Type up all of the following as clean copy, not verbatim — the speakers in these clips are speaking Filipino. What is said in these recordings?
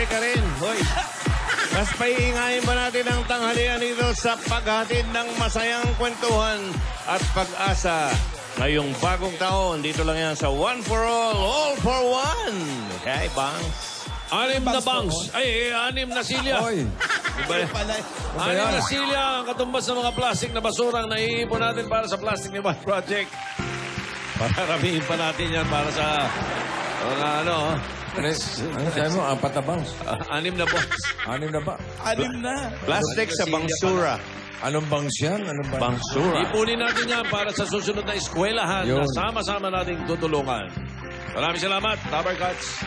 ka rin. Hoy. Mas paiingayin ba natin ang tanghalian dito sa paghatid ng masayang kwentuhan at pag-asa ngayong bagong taon. Dito lang yan sa One for All for One. Okay, Bangs? 6 na bangs. Ay, 6 na silya. Oy. Diba? 6 na silya ang katumbas ng mga plastic na basura ang naiipon natin para sa Plastic Divide Project. Paramihin pa natin yan para sa mga ano. Ano sabi mo? 4 na bangs. 6 na bangs. 6 na ba? 6 na. Plastic sa bangsura. Anong bangs yan? Anong bangs? Bangsura. Ipunin natin yan para sa susunod na eskwelahan Yun. na sama-sama nating tutulungan. Maraming salamat, Tabar Cats.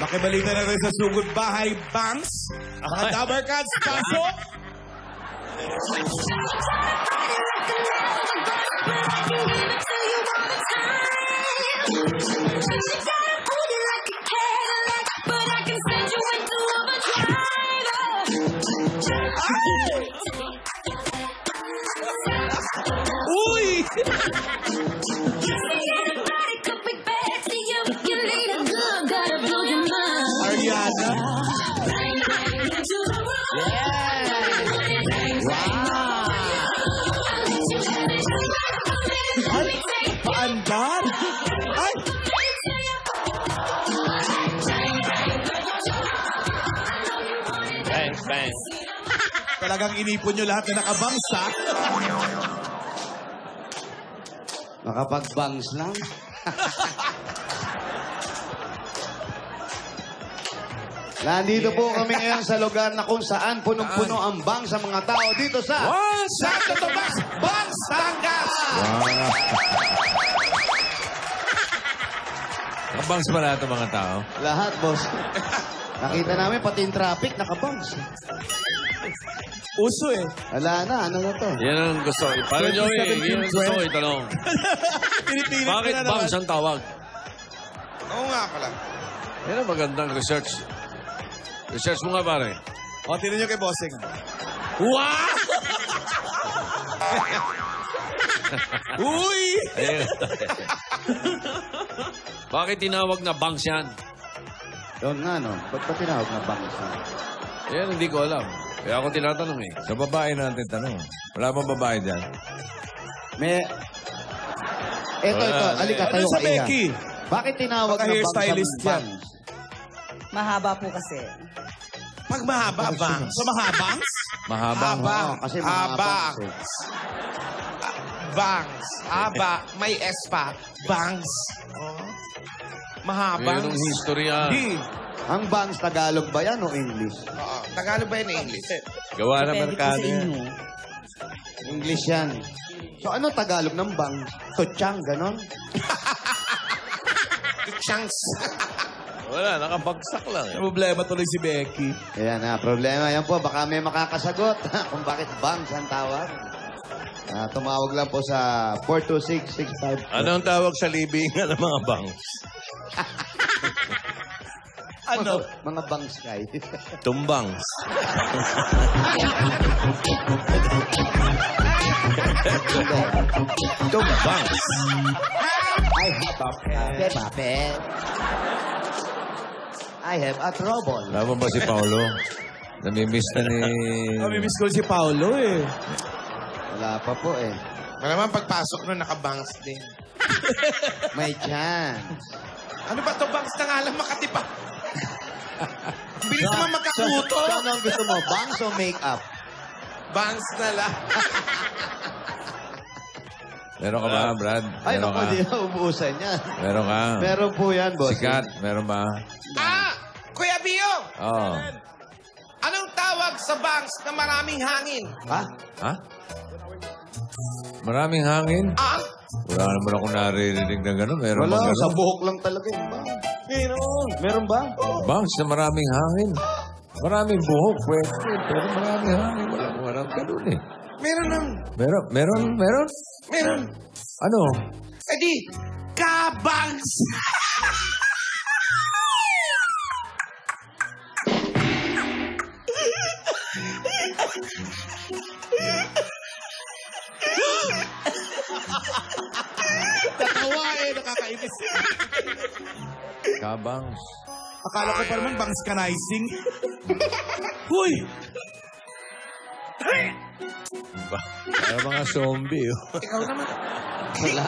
Makibalikan na rin sa Sugod Bahay Banks. Mga Dabar Cats, pasok! Uy! Ariana. Ay, paandar? Ay! Thanks, thanks. Talagang inipon nyo lahat na nakabangs, ha? Makapag-bangs lang. Nandito po kami ngayon sa lugar na kung saan punong-puno ang bang sa mga tao dito sa Santo Tomas, Bangs, Tangas! Nakabangs pa lahat ang mga tao. lahat, boss. Nakita namin pati yung traffic, nakabangs. Uso eh. Wala na, ano na to? Yan ang gusto. Para Joey, yan ang gusto ko itanong. Pinipilit ko Bakit na naman. bangs ang tawag? Oo nga pala. Yan ang magandang research. Research mo nga, pare. O, tinan nyo kay Bossing. Wow! Uy! Ayun. Bakit tinawag na bangs yan? Doon nga, no? Ba't pa tinawag na bangs? Yan, hindi ko alam. Kaya ako tinatanong eh. Sa babae natin tanong. Wala bang babae dyan? May... Ito. Alika, Ano tayo sa ka, Iha. Becky? Bakit tinawag Baka na hairstylist bangs ang yan. bangs? Mahaba po kasi. Pag mahaba, bangs. Sa mahabangs? Mahabang. Oo, kasi mga bangs eh. Bangs. Haba. May S pa. Bangs. Oh. Yun Mahabang. ang history ah. Hindi. Ang bangs, Tagalog ba yan o English? Oo. Tagalog ba yun English? Gawa na Depende po merkado sa yan. inyo. English yan. So ano Tagalog ng bangs? Tochang, ganon? Chunks. Wala, nakabagsak lang eh. Problema tuloy si Becky. Ayan na, problema. Yan po, baka may makakasagot kung bakit bangs ang tawag. Tumawag lang po sa 42665. Anong tawag sa libingan ng mga bangs? Ano? Mga bangs kay. Tumbangs. Tumbangs. I have a pet. I have a trouble. Wala ba si Paolo? Namimiss na ni... Namimiss ko si Paolo eh. Wala pa po eh. Malamang pagpasok nun, nakabangs din. May chance. Ano ba to bangs na nga lang Makati pa? Bilis naman magkakuto. So, anong gusto mo? Bangs o make-up? Bangs na lang. Meron ka ba, Brad? Ay, Meron naku, ka? di na ubusan yan. Meron ka? Meron po yan, boss. Sikat? Meron ba? Kuya Bio! Oo. Anong tawag sa bangs na maraming hangin? Ha? Ha? Maraming hangin? Ah? Wala naman ako naririnig na gano'n. Meron Wala, bang sa gano'n? buhok lang talaga yung bang. Meron. Meron ba? Bangs na maraming hangin. Maraming buhok, pwede. Pero maraming hangin. Walang gano'n eh. Meron nang. Meron? Meron. Ano? Eh di, kabangs! Natawa eh, nakakainis. Kabangs. Akala ko pa naman bangskanizing. Huy! Para mga zombie. Ikaw naman. Wala.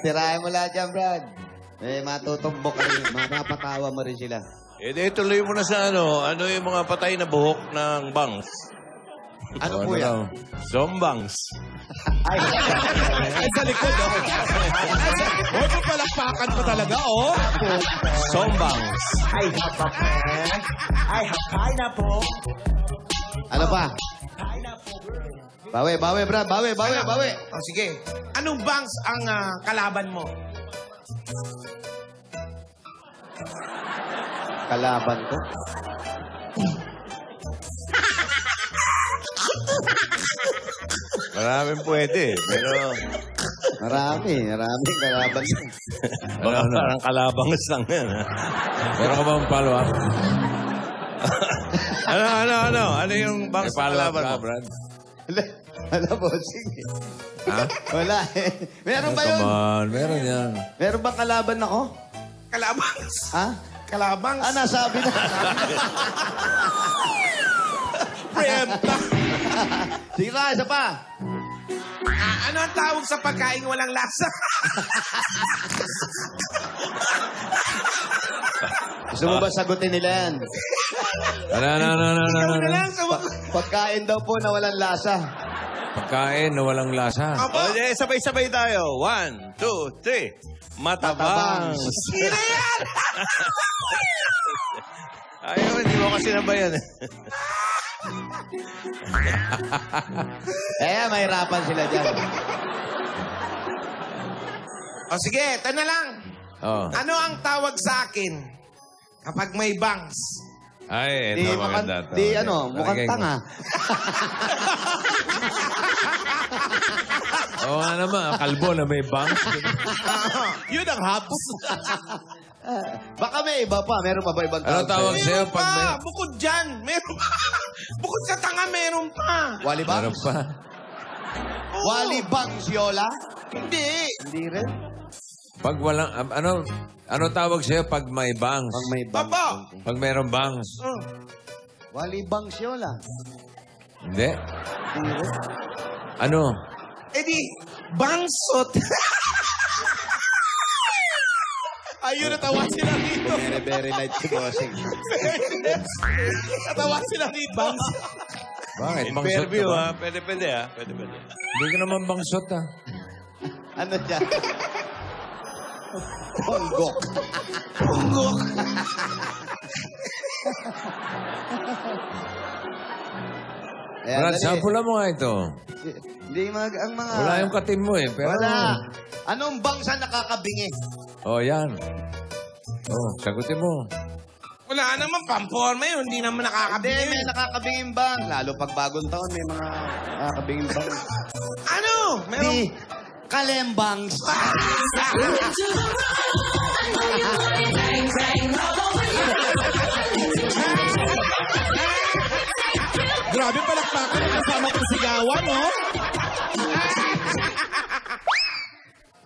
Tirahin mo lahat yan, Brad. Matutumbok ka rin. Mapapatawa mo rin sila. Tuloy mo na sa ano yung mga patay na buhok ng bangs. Ano po yan? Zombangs. Ay, Ay, sa likod, oh. Huwag mo palakpakan pa talaga, oh. Zombangs. ano pa? Bawi, Brad. Bawi. Oh, sige. Anong bangs ang kalaban mo? Kalaban ko. Maraming pwede. Pero Maraming kalaban ko. baka parang kalabangs lang yan. Ha? Meron ka bang follow-up? Ano yung bangs na kalaban mo? Brad. Wala, bossing. Ha? Wala eh. Meron ba yun? Come on, meron yan. Meron bang kalaban ako? Kalabangs. Ha? Kalabangs. Nasabi na. Preempta. Sige na, isa pa. Ano ang tawag sa pagkain walang lasa? Gusto mo ba sagutin nila yan? Ano? Ikaw na lang. Pagkain daw po na walang lasa. Pagkain na walang lasa. Apo. Sabay-sabay tayo. 1, 2, 3. Matabangs. Sino yan? Ayaw, hindi mo kasi nabayan. Mahirapan sila dyan. O sige, ito na lang. Oh. Ano ang tawag sa akin kapag may bangs? Ay, ito maganda to. Mukhang tanga. Oo nga naman, kalbo na may bangs. Yun ang habs. Baka may iba pa. Meron pa ba ibang Ano tawag sa'yo Meron pag may... pa. Bukod dyan. Meron pa. Bukod sa tanga, meron pa. Wally Meron Bangs? pa. Oo. Wally Bangs, Yola? Hindi. Hindi rin. Pag walang... Ano tawag sa'yo pag may bangs? Pag may bangs. Papa. Pag mayroong bangs? Wally Bangs, Yola? Hindi. Hindi rin. Ano? Eh di, bangsot. Ayun, natawa sila dito. Very light si Bossing. Natawa sila dito. Bakit? Bangsot ka Interview, ba? ha? Pwede. Hindi ka naman bangsot, ha? Ano dyan? Ponggok. Punggok. Brad, sampulan mo nga ito. Hindi ang mga... Wala yung katim mo, eh. Pero... Wala. Anong bangs ang nakakabingi? Oh, yan. Oh, sagutin mo. Wala naman, pamporma yun. Hindi naman Hindi, nakakabili. may nakakabinging bang. Lalo pag bagong taon, may mga nakakabinging bang. Ano? Meron. Di, kalembangs. Grabe palakpakan ang kasama kong sigawan, oh.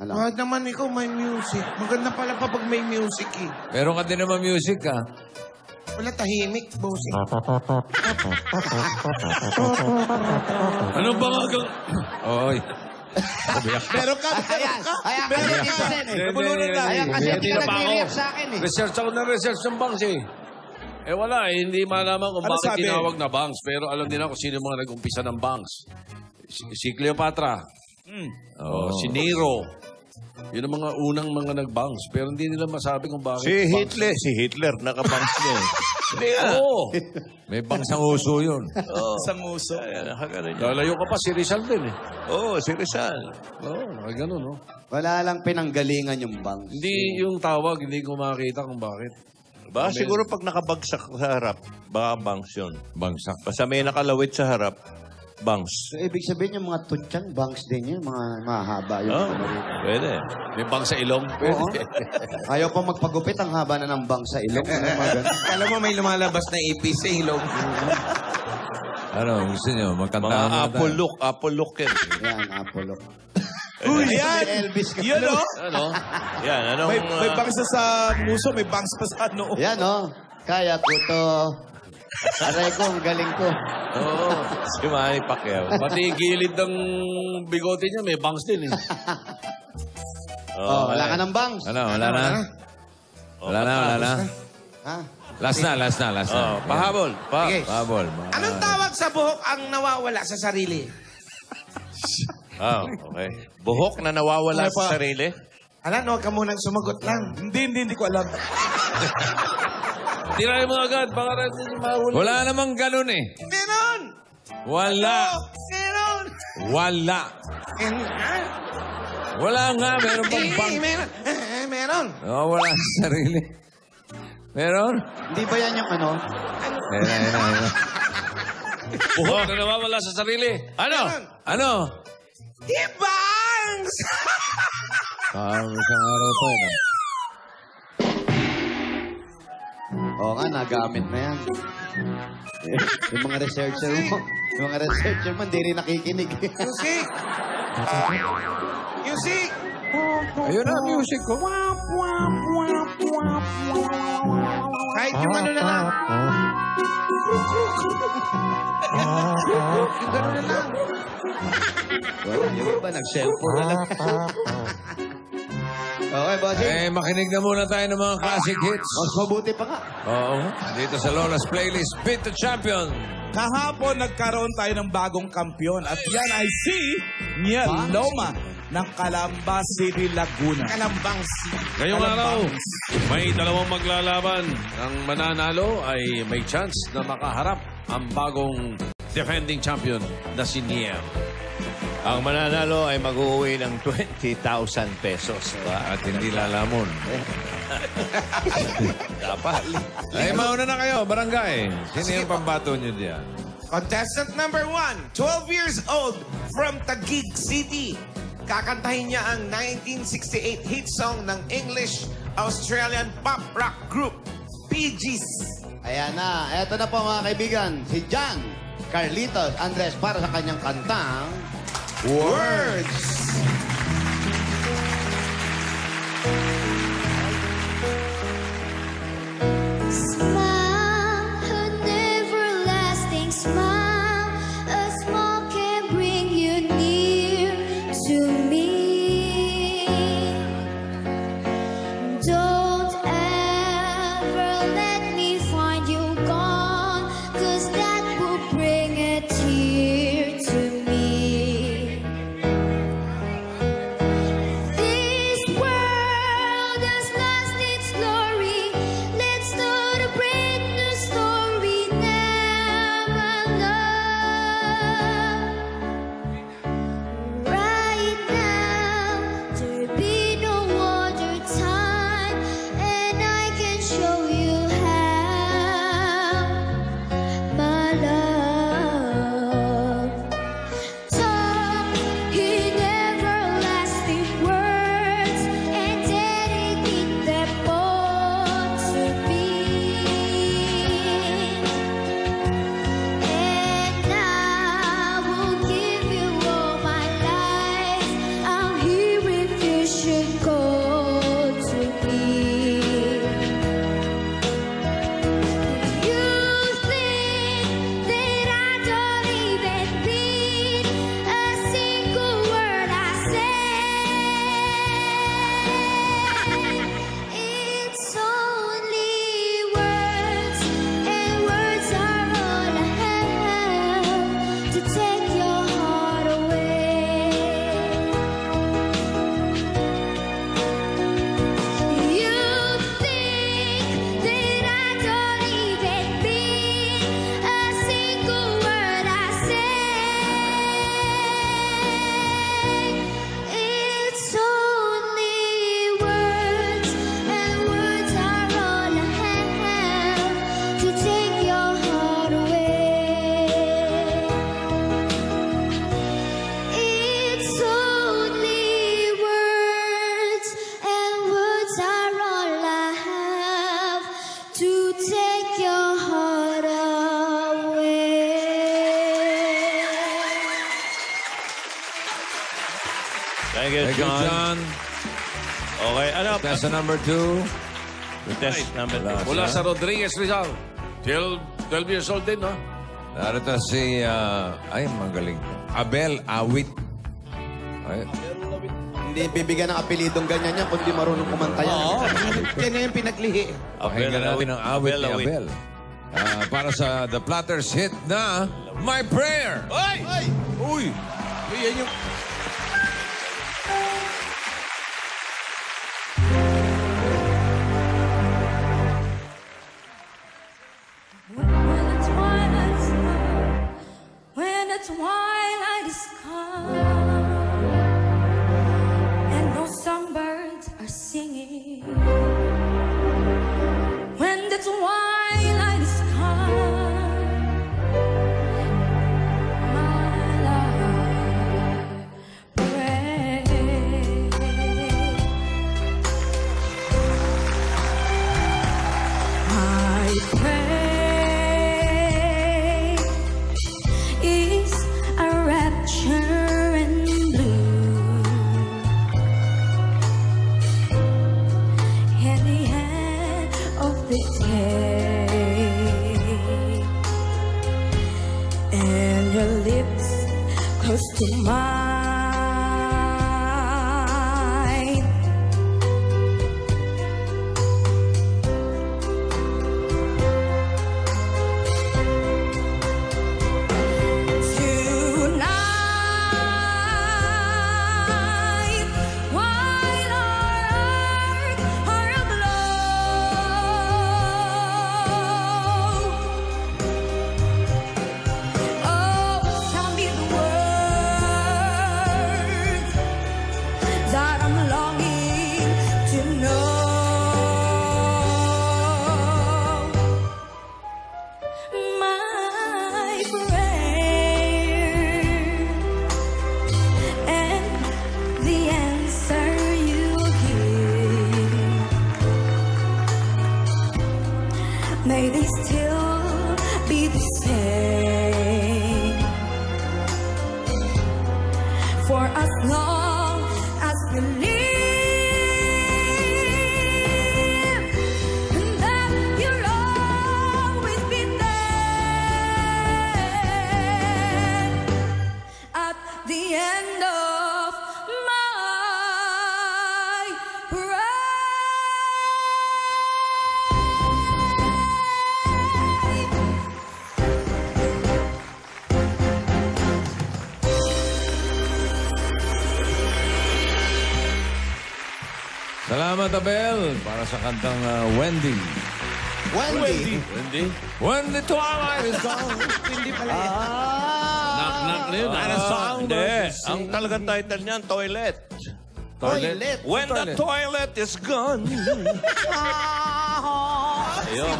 Alam. Wag naman ikaw may music. Maganda pala pa pag may music, eh. Meron ka din naman music, ha? Wala tahimik, bossing. Ano ba nga Oy. Meron ka, Ayan kasi dito din eh. Nabulunan na. Ayan kasi Hindi dito na pa ako. nag-react sa akin eh. Research ako na research ng banks eh. Wala eh. Hindi malaman kung Ano bakit sabi? tinawag na banks. Pero alam nila kung sino yung mga nag-umpisa ng banks. Si Cleopatra. Si Nero. Yun ang mga unang mga nag-banks. Pero hindi nila masabi kung bakit banks. Si Hitler, nakabangs niya eh. Hindi Oo. May bangsang uso yun. Sa muso. Nakaganon niya. Lalayo ka pa, si Rizal din eh. Si Rizal. Oo, nakaganon no. Wala lang pinanggalingan yung bangs. Hindi yung tawag, hindi ko makakita kung bakit. Baka siguro pag nakabagsak sa harap, baka bangs yun. Bangsak. Basta may nakalawit sa harap, bangs. So, ibig sabihin yung mga tutsang bangs din yun, mga mahaba yung Oh, pwede. May bangs sa ilong. Oo. Ayaw pa magpagupit, ang haba na ng bangs sa ilong. Ano mga ganun? Alam mo may lumalabas na ipis sa ilong. Ano, gusto nyo? Magkanta Mga mo Apple look yan. Yan, Apollo. Ayan! Elvis ka. Yun, oh. Ano? Yan, anong... May bangs na sa muso, may bangs pa sa noo. Yan, oh. Kaya ko to. Aray ko, ang galing ko. Oo. Si Manny Pacquiao. Pati yung gilid ng bigote niya, may bangs din eh. Oh, wala ka ng bangs. Ano, wala na? Wala na. Ha? Last na. Oh, pahabol. Sige. Pabol. Anong tawag sa buhok ang nawawala sa sarili? Oh, okay. Buhok na nawawala Ano pa? sa sarili? Alam, huwag ka munang sumagot lang. Hindi ko alam. Tirahin mo agad, baka rin hindi mahuli. Wala namang ganun eh. Meron! Wala. Meron! Wala. Wala nga. Meron bang bang? Meron! Meron! Oh, wala sa sarili. Meron? Hindi ba yan yung ano? Ayun. Buhok na nawawala sa sarili. Ano? Ano? Bangs! Isang araw pa. Oo nga, nagamit na yan. Yung mga researcher mo, hindi rin nakikinig. Music! Music! Ayun na, music ko. Kahit yung ano na lang. Yung gano'n na lang. Wala, yung iba, nag-cellphone na lang. Okay, bossing. Makinig na muna tayo ng mga classic hits. Mas mabuti pa nga. Oo. Dito sa Lola's Playlist, Beat the Champion. Kahapon, nagkaroon tayo ng bagong kampyon. At yan ay si Nia Loma ng Calamba City, Laguna. Kalambang Ngayong araw, Bangs. may dalawang maglalaban. Ang mananalo ay may chance na makaharap ang bagong defending champion na si Nia. Ang mananalo ay mag-uwi ng 20,000 pesos. At hindi lalamon. Dapat. Ay, mauna na kayo, barangay. Sino yung pambato nyo diyan? Contestant number 1, 12 years old, from Taguig City. Kakantahin niya ang 1968 hit song ng English-Australian pop rock group, Bee Gees. Ayan na. Eto na po mga kaibigan. Si John Carlitos Andres para sa kanyang kantang Words. Smile, an everlasting smile. A smile can bring you near to me. Don't ever let me find you gone, 'cause that will bring a tear to me. This world Thank you, John. John. Okay, ano? Test number 2. Test number 2. Mula sa Rodriguez Rizal. 12 years old din, no? Narito si, ay, magaling. Abel Awit. Ay, Hindi bibigyan ng apelidong ganyan yan kundi marunong kumanta yan. Oo, yan na yung pinaglihi. pakinggan natin ang awit ni Abel. Para sa The Platters hit na My Prayer. Ay! Uy! Yan yung... When the twilight is come and no songbirds are singing, when the twilight is come, my love pray. I pray is a rapture and blue, in the end of the day, and your lips close to mine. Tonight, while our hearts are aglow, oh, tell me the words that I'm longing to know. My prayer and the answer you give, may they still be the same for as long as we live, and that you'll always be there at the end of my prayer. Salamat, Abel, para sa kantang Wendy. Wendy. Wendy? When the twilight is gone. Knock-knock na yun. Hindi. Ang talagang title niyan, Toilet. Toilet. When the toilet is gone. Ayun.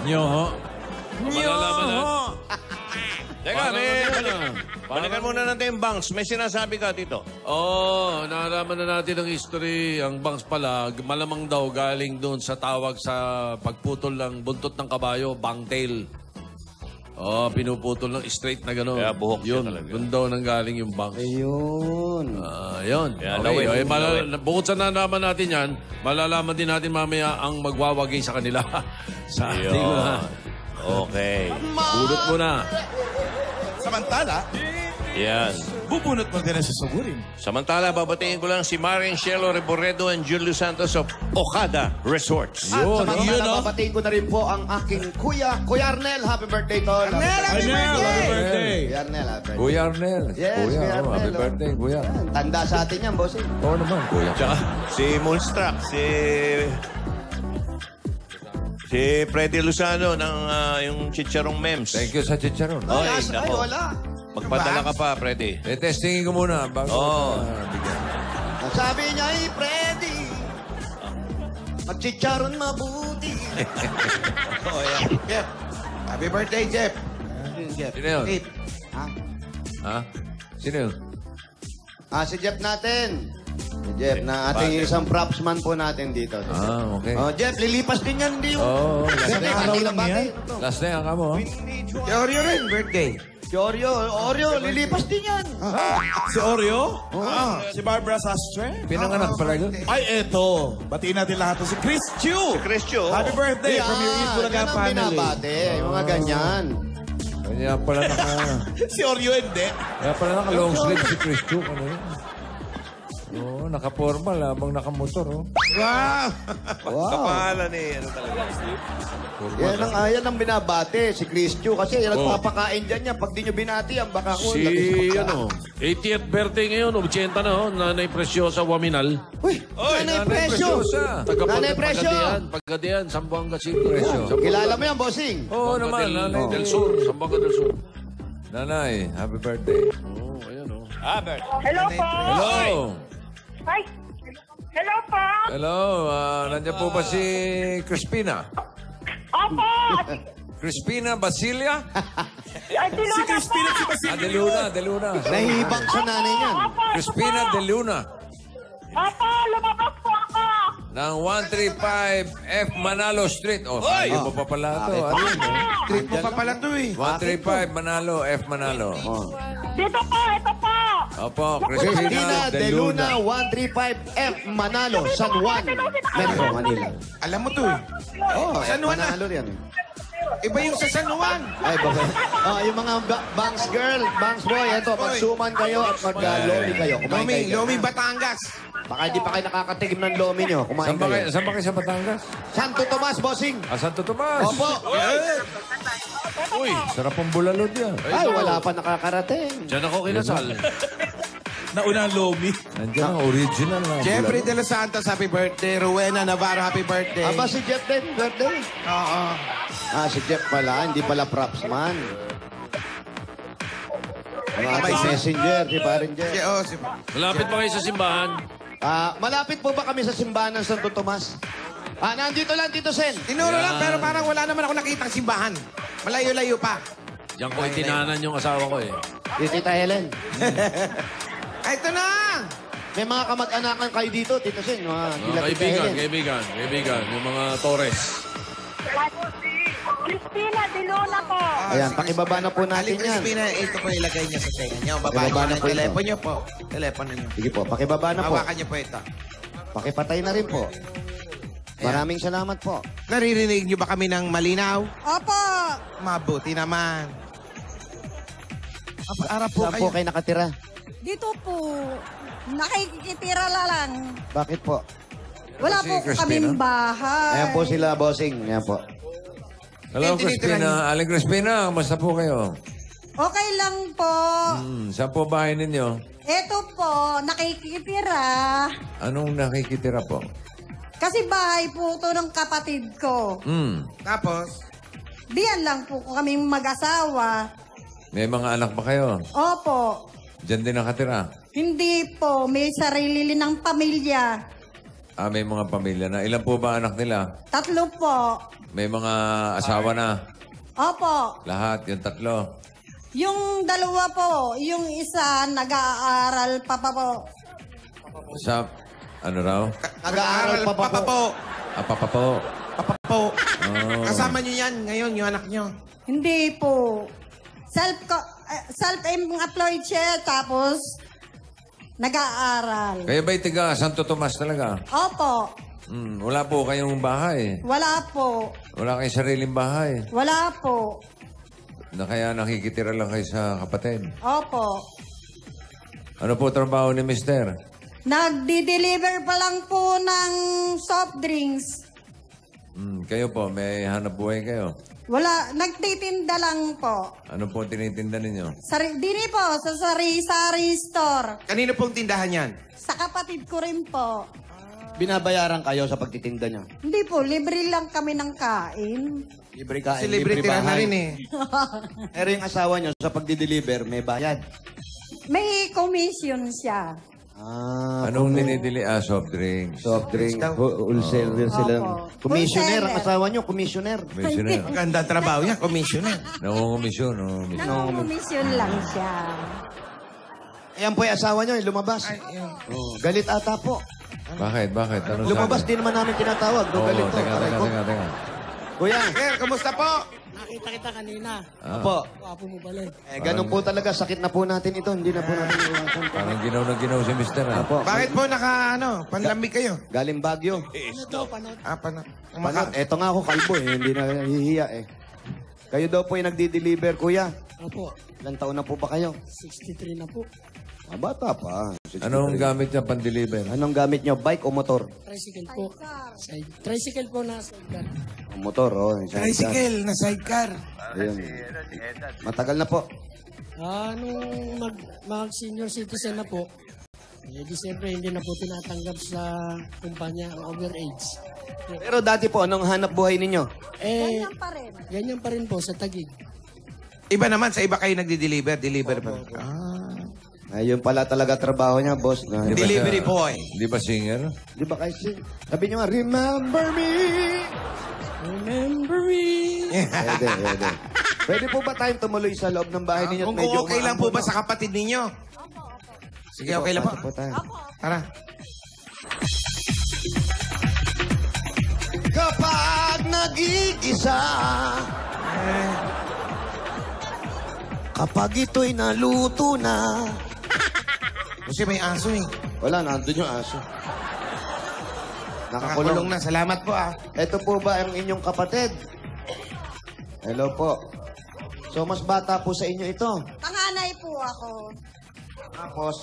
Nyo. Malalaman na. Teka, balikan muna natin yung banks. May sinasabi ka dito. Oo, nalaman na natin ang history. Ang bangs pala, malamang daw galing doon sa tawag sa pagputol ng buntot ng kabayo, bangtail. Oo, pinuputol ng straight na gano'n. Kaya buhok siya yun, talaga. doon daw nang galing yung bangs. Ayun. Yun. Kaya Okay. lawin, Bukod sa nalaman natin yan, malalaman din natin mamaya ang magwawagi sa kanila. Sa ating Okay. Budot mo na. Samantala, Yan. bubunot mo din na susugurin. Samantala, babatiin ko lang si Maring Cielo Reboredo and Julio Santos of Okada Resorts. At samantala, babatiin ko na rin po ang aking Kuya Arnel. Happy birthday, Tol. Happy birthday! Kuya Arnel, happy birthday. Kuya Arnel. Yes, Kuya, Kuya Arnel. happy birthday, Kuya. Yan, tanda sa atin yan, bossing. Oo naman, Kuya. Si Moonstruck, si Freddy Luzano ng yung Chicharong Mems. Thank you sa chicharon. Ay, Ay, nako. wala. Magpadala ka pa, Freddy. Testingin ko muna bago Oo. bigyan. Sabi niya, Freddy, magchicharon mabuti. Jeff, happy birthday, Jeff. Jeff. Sino yun? Eight. Ha? Ha? Sino yun? Si Jeff natin. Si Jeff, na ating isang propsman po natin dito. Okay. Oh, Jeff, lilipas din yan, di Oo, Jeff, last araw kanila lang ba? yan. Last na yan ka mo. Teoryo rin, birthday. Si Oreo, lilipas din yan. Si Oreo? Si Barbara Sastre? Pinanganak pala yun. Ay, eto. Batiin natin lahat to. Si Chris Chu. Chris Chu. Happy birthday from your Eat Bulaga yan ang family. binabate. Yung mga ganyan. Kaya pala Si Oreo hindi. Kaya pala naka-long sleeve si Chris Duke. Ano yun? Oo, naka-formal habang naka-motor. Oh. Wow! Wow. Kapahalan eh. Ano talaga? Yan ang binabate, si Chris Chu. Kasi yan nagpapakain dyan yan. Pag di nyo binati yan, baka ako Si, 80th birthday ngayon, 80 na, oh, Nanay Preciosa Waminal. Uy, Nanay Presyo. Nanay Presyo. Pagkadian, Sambuanga City. Presyo. Kilala mo yan, bossing? Oo naman, Nanay Del Sur, Sambuanga del Sur. Nanay, happy birthday. Oo, ayan, oh. Hello po. Hello. Ay. Hello po. Hello, nandiyan po ba si Crispina? Opo. Crispina Basilia? Ay, Si Crispina, si Basilio. De Luna. Nahihibang sa nanay niyan. Crispina De Luna. Opo, lumabas po ako. Ng 135 F Manalo Street. Oh, yun mo pa pala ito. Ano yun? Trip mo pa pala to eh. 135 Manalo, F Manalo. Dito po, ito po. Opo, Cristina Crispina De Luna, 135F Manalo, San Juan, Metro Manila. Alam mo to eh. Oh, San Juan na. Manalo yan. Iba yung sa San Juan. Ay, bakit? Yung mga banks girl, banks boy, eto, magsuman kayo at mag-lomi kayo. Kumain Lomi, kayo. Lomi Batangas. Baka hindi pa kayo nakakatigim ng lomi nyo. Kumain kayo. Saan ba kayo sa Batangas? Santo Tomas, bossing. Santo Tomas. Opo. Uy, sarap ang bulalod yan. Ay, wala pa nakakarating. Diyan ako kinasal. Nauna ang Lomi. Nandiyan ang original na Jeffrey bulalod. De Los Santos, happy birthday. Rowena Navarro, happy birthday. Aba, si Jeff din, birthday. Oo. Si Jeff pala, hindi pala props man. Mga messenger, si Parin Jeff. Malapit pa kayo sa simbahan. Malapit po ba kami sa simbahan ng Santo Tomas? Nandito lang, Tito Sen. Tinuro lang, pero parang wala naman ako nakitang simbahan. Malayo-layo pa. Diyan ko itinanan yung asawa ko eh. Si Tita Helen. Ay, ito na! May mga kamag-anakan kayo dito, Tito Sen. Mga Tita Helen. kaibigan. Yung mga Torres. Cristina De Luna po. Ayan, pakibaba na po natin Aling yan. Crispina, ito po ilagay niya sa tenga niyo. Baba Ibaba niyo na ng po ito. telepono niyo po. Telepono niyo. Sige po, pakibaba na po. Hawakan niyo po ito. Pakipatay na rin po. Maraming salamat po. Naririnig niyo ba kami ng malinaw? Opo. Mabuti naman. Para po Saan po kayo nakatira? Dito po. Nakikitira lang. Bakit po? Wala Si po Christina? kaming bahay. Ayan po sila, bossing. Ayan po. Hello, Crispina. Aling Crispina, kamusta po kayo? Okay lang po. Saan po bahay ninyo? Ito po, nakikitira. Anong nakikitira po? Kasi bahay po ito ng kapatid ko. Tapos, Diyan lang po kaming mag-asawa. May mga anak ba kayo? Opo. Diyan din nakatira? Hindi po. May sarili ng pamilya. May mga pamilya na. Ilan po ba anak nila? 3 po. May mga asawa na? Opo. Lahat, yung 3. Yung 2 po, yung isa nag-aaral pa po. Sa, ano raw? Nag-aaral pa po. Papa po. Papa po. Oh. Kasama niyo yan ngayon, yung anak niyo. Hindi po. Self-employed siya, tapos nag-aaral. Kayo ba'y tiga Santo Tomas talaga? Opo. Wala po kayong bahay. Wala po. Wala kayong sariling bahay. Wala po. Na kaya nakikitira lang kayo sa kapatid. Opo. Ano po trabaho ni Mister? Nagdi-deliver pa lang po ng soft drinks. Kayo po, may hanap buhay kayo. Wala, nagtitinda lang po. Ano po tinitinda ninyo? Dini po, sa sari-sari store. Kanino pong tindahan yan? Sa kapatid ko rin po. Binabayaran kayo sa pagtitinda niya. Hindi po, libre lang kami ng kain. Libre kain, Kasi libre tira na bahay. rin eh. Pero yung asawa niyo, sa pagdi-deliver, may bayad. May commission siya. Anong dinidili? Soft drinks. Soft drink, wholesale sila. Opo. Commissioner, ang Wholesaler. asawa niyo, commissioner. Commissioner. Maganda trabaho niya, commissioner. Nangungumisyon. Nang-commission lang siya. Ayan po yung asawa niyo, lumabas. Galit ata po. Bakit? Ano Lumabas, sabi? di naman namin tinatawag. Oo, Galit po. teka. Kuya, Sir, kumusta po? Nakita kita kanina. po. Wapo mo pala eh. Ganun po talaga. Sakit na po natin ito. Hindi na po natin iwasan. Parang ginaw na ginaw si Mr. Apo. Bakit po panlamig kayo? Galing Baguio. Ano to, panot? Panat, eto nga ako kalbo eh. Hindi na hihiya eh. Kayo daw po yung nagdi-deliver, kuya. Opo, Ilang taon na po ba kayo? 63 na po. Bata pa. 63. Anong gamit niya pang-deliver? Anong gamit nyo? Bike o motor? Tricycle po. Tricycle po na sidecar. Motor, oh. Tricycle na sidecar. Ayun. Matagal na po. Nung mag-senior citizen na po, di siyempre hindi na po tinatanggap sa kumpanya ang overage. Pero dati po, anong hanap buhay ninyo? Ganyan pa rin. Ganyan pa rin po sa Taguig. Iba naman, sa iba kayo nagdi-deliver. Deliver pa. Ayun pala talaga trabaho niya, boss. Na, Di ba Delivery siya- boy. Di ba singer? Di ba kayo sabi niyo nga, remember me! Remember me! Pwede. Pwede po ba tayong tumuloy sa loob ng bahay ninyo? Kung okay lang po ba sa kapatid ninyo? Sige, okay lang po. Po tayo. Tara. Kapag nag-iisa, kapag ito'y naluto na. Kasi may aso eh. Wala, nandun yung aso. Nakakulong na. Salamat po ah. Ito po ba ang inyong kapatid? Hello po. So, mas bata po sa inyo ito. Panganay po ako. Tapos,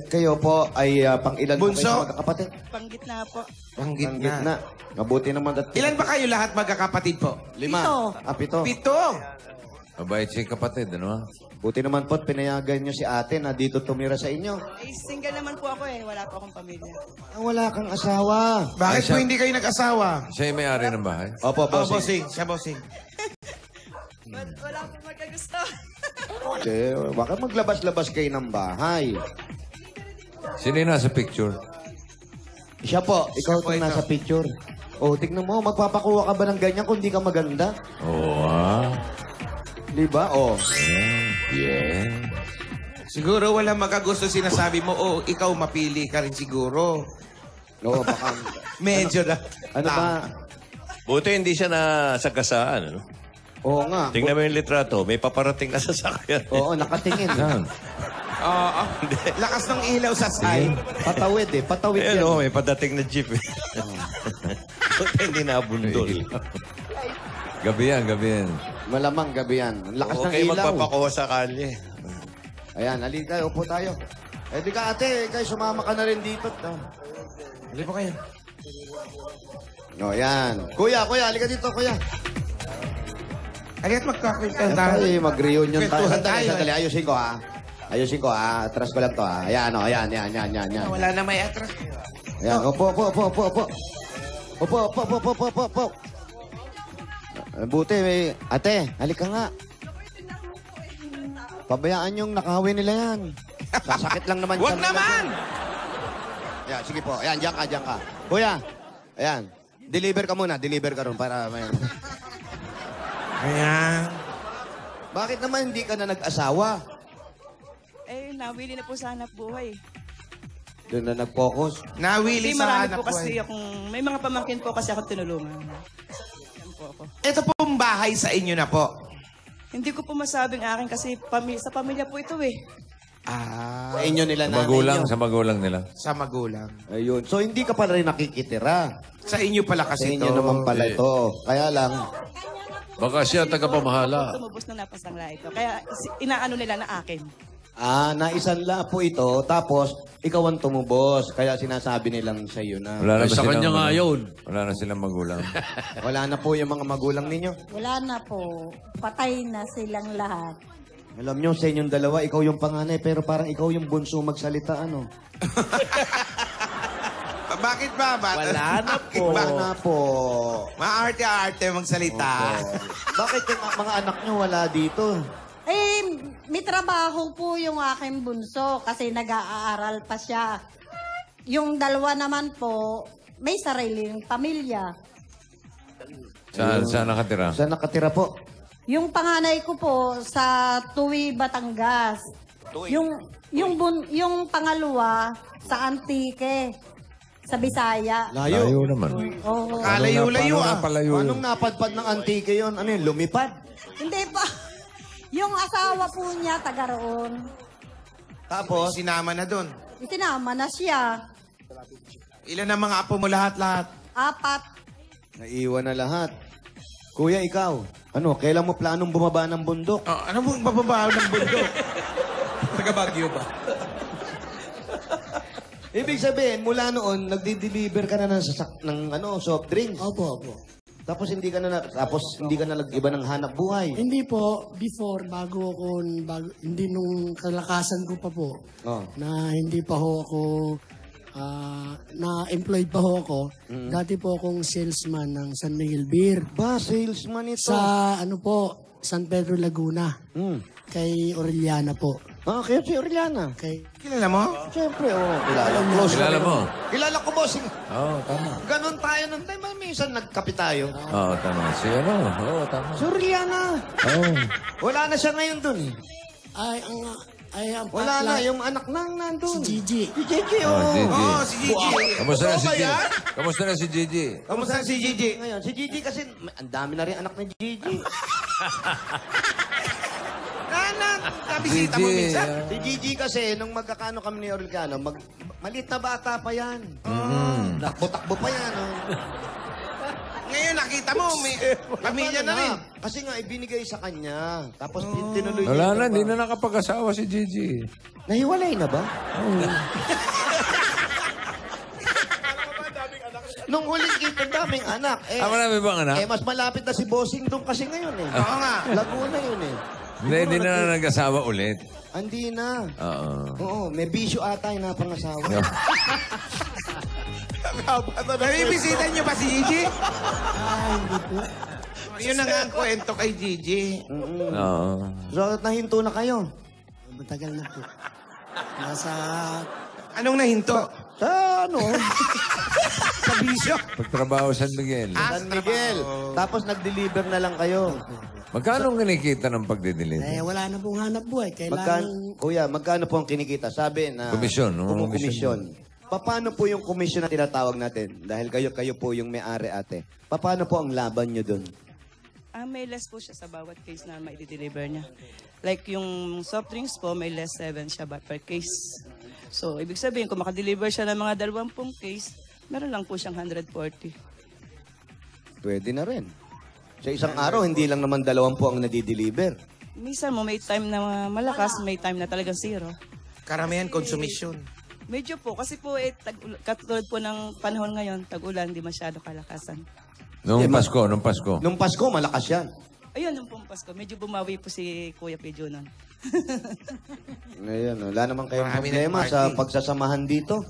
kayo po ay pang-ilan po Bunso? kayo sa magkakapatid? Panggitna po. Ang Ang gitna. Mabuti naman. Ilan ba kayo lahat magkakapatid po? 5. Pito. 7. 7. Mabait si kapatid, ano? Buti naman po, pinayagan nyo si ate na dito tumira sa inyo. Eh, single naman po ako eh. Wala po akong pamilya. Wala kang asawa. Bakit Ay, po siya- hindi kayo nag-asawa? Siya yung may-ari ng bahay. Opo, Oh, bossing. bossing. Siya bossing. Wala po magkagusto. Baka maglabas-labas kayo ng bahay. Sino yung nasa picture? Siya po, ikaw po nasa picture. Oh, tignan mo, magpapakuha ka ba ng ganyan kung di ka maganda? Oo, ah. Di ba? Oh. Yeah. Siguro wala magagusto sinasabi mo, ikaw mapili ka rin siguro. Oo, baka... Medyo na. Ano ba? Buti hindi siya nasagasaan. Ano? Oo nga. Tingnan mo yung litrato. May paparating na sasakyan. Oo, nakatingin. Saan? Oo. Lakas ng ilaw sa side. Patawid eh. Patawid Ayan, yan. oh, may padating na jeep. Eh. Buti hindi nabundol. Gabi yan. Malamang gabi yan. Ang lakas ng Okay, ilaw. magpapakuha sa kalye. Ayan, halika, upo tayo. Di ka ate, kayo sumama ka na rin dito. Hindi po kayo. O, yan. Kuya, halika dito, kuya. Aliat magkakwenta tayo. Ay, mag-reunion tayo. Kwentuhan tayo, Sandali, ayusin ko ha. Ayusin ko ha. Atras ko lang to ha. Ayan, o, ayan. Wala na may atras. Ayan, upo. Upo. Buti, ate, halika nga. Pabayaan yung nakahawin nila yan. Sasakit lang naman. Huwag sa nila naman! yan. Ayan, sige po. Ayan, diyan ka. Kuya, ayan. Deliver ka muna. Deliver ka ron para may... Ayan. Bakit naman hindi ka na nag-asawa? Eh, nawili na po sa hanap buhay. Doon na nag-focus. Nawili Hindi, sa marami hanap po kasi buhay. akong, may mga pamangkin po kasi ako tinulungan. Yan po ako. Ito pong bahay sa inyo na po. Hindi ko po masabing akin kasi sa pamilya po ito eh. Sa inyo nila Sa nanay magulang, nyo. sa magulang nila. Sa magulang. Ayun. So, hindi ka pala rin nakikitira. Sa inyo pala Sa kasi inyo ito. naman pala ito. Kaya lang, Baka siya tagapamahala. Tumubos na napasangla ito. Kaya inaano nila na akin. naisanla po ito, tapos ikaw ang tumubos. Kaya sinasabi nilang sa iyo na. Wala na Ay, ba sa silang kanya nga ano? yun. Wala na silang magulang. Wala na po yung mga magulang ninyo. Wala na po. Patay na silang lahat. Alam nyo, sa inyong dalawa, ikaw yung panganay, pero parang ikaw yung bunso magsalita, ano? Bakit ba? Wala na po. Wala na po. Maarte-arte magsalita. Bakit yung mga anak nyo wala dito? Eh, may trabaho po yung aking bunso kasi nag-aaral pa siya. Yung dalawa naman po, may sariling pamilya. Saan nakatira? Saan nakatira po? Yung panganay ko po sa Tuwi, Batangas. Yung pangalawa sa Antique. sa Bisaya. Layo naman. Oo. Kalayo-layo Paano ah. napalayo yun? Anong napadpad ng antike yun? Ano yun, lumipad? Hindi pa. Yung asawa po niya, taga roon. Tapos, Sinama na doon. Itinama na siya. Ilan ang mga apo mo lahat-lahat? 4. naiwan na lahat. Kuya, ikaw, ano, kailan mo planong bumaba ng bundok? Oh, ano bang bababa ng bundok? Taga Baguio ba? Ibig sabihin, mula noon, nagdi-deliver ka na ng soft drinks. Opo. Tapos hindi ka na nag-iba ng hanap buhay. Hindi po, before, hindi nung kalakasan ko pa po, Oh. na hindi pa ho ako, na-employed pa ho ako, dati po akong salesman ng San Miguel Beer. Ba, salesman ito? Sa, San Pedro, Laguna. Kay Aureliana po. Ah, kaya si Aureliana. Kilala mo? Siyempre, kilala. Close Kilala kami. mo? Kilala ko, boss. Oo, tama. Ganon tayo nung time. Minsan nagkape tayo. Oo, tama. Oo, tama. Si Aureliana. Oo. Wala na siya ngayon dun. Ang Wala na, yung anak nang nandun. Si Gigi. Si Gigi, Oh, oo. Gigi. Oo, si Gigi. Kamusta na Oo si ba Gigi? yan? Kamusta na si Gigi? Kamusta si Gigi? Ngayon, si Gigi kasi, ang dami na rin anak ni Gigi. Nabisita mo Gigi, minsan? Si Gigi kasi, nung magkakano kami ni Aureliano, maliit na bata pa yan. Takbo-takbo pa yan. Oh. Ngayon nakita mo, may pamilya na rin. Kasi nga, ibinigay sa kanya. Tapos tinuloy niya. Wala yung na, hindi trabaho. na nakapag-asawa si Gigi. Nahiwalay na ba? Nung huling kita, daming anak. Marami bang anak? Mas malapit na si Bossing doon kasi ngayon eh. Oo nga. Laguna yun eh. Hindi na nag-asawa ulit. Hindi na. Oo. Oo, may bisyo ata yung napangasawa. Nabibisita niyo ba si Gigi? Hindi po. Yun na nga ang kwento kay Gigi. Oo. So, nahinto na kayo. Matagal na po. Nasa... Anong nahinto? Sa ano? Sa bisyo? Pagtrabaho San Miguel. San Miguel. Tapos nag-deliver na lang kayo. Magkano ang kinikita ng pagdi-deliver? wala na pong hanap buhay. Kailangan... Kuya, magkano po ang kinikita? Sabi na... Komisyon, no? Komisyon. Paano po yung komisyon na tinatawag natin? Dahil kayo po yung may-ari, ate. Paano po ang laban nyo dun? May less po siya sa bawat case na mai-deliver niya. Like yung soft drinks po, may less 7 siya per case. So, ibig sabihin, kung makadeliver siya ng mga 20 case, meron lang po siyang 140. Pwede na rin. Sa isang araw, hindi lang naman 20 ang nadi-deliver. Minsan mo, may time na malakas, may time na talagang zero. Karamihan konsumisyon. Medyo po, kasi po, katulad po ng panahon ngayon, tag-ulan, di masyado kalakasan. Nung Pasko. Nung Pasko, malakas yan. Ayun, nung pong Pasko, medyo bumawi po si Kuya Pedro nun. Ngayon, wala naman kayong Marami problema na sa party. pagsasamahan dito.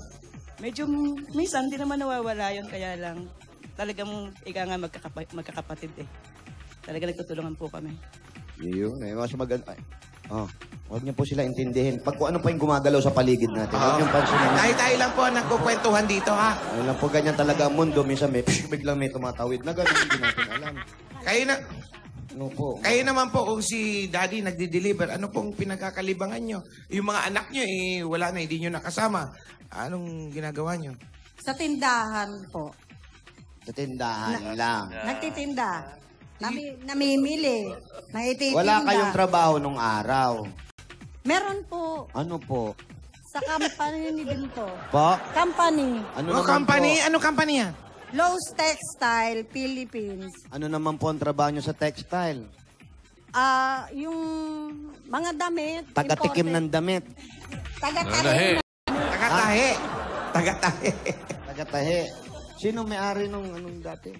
Medyo, minsan, di naman nawawala yun, kaya lang, talagang ika nga magkakapatid eh. Talaga nagtutulungan po kami. Yun, mas huwag niyo po sila intindihin. Pag kung ano pa yung gumagalaw sa paligid natin, huwag niyong pansinin. Tayo lang po ang nagkukwentuhan dito, ha? Ayun lang po, ganyan talaga ang mundo. Minsan biglang may tumatawid na gano'n, hindi natin alam. Ano naman po kung si Daddy nagdi-deliver, ano pong pinagkakalibangan nyo? Yung mga anak nyo, wala na, hindi nyo nakasama. Anong ginagawa nyo? Sa tindahan po. Sa tindahan lang. Nagtitinda. Namimili. Naititinda. Wala kayong trabaho nung araw. Meron po. Ano po? Sa company din po. Po? Company. Ano Oh, naman company? po? Ano company yan? Lowe's Textile, Philippines. Ano naman po ang trabaho nyo sa textile? Yung mga damit. Taga-tikim ng damit. Taga-tahi. Taga-tahe. Taga-tahe. Taga-tahi. Sino may-ari nung anong dati?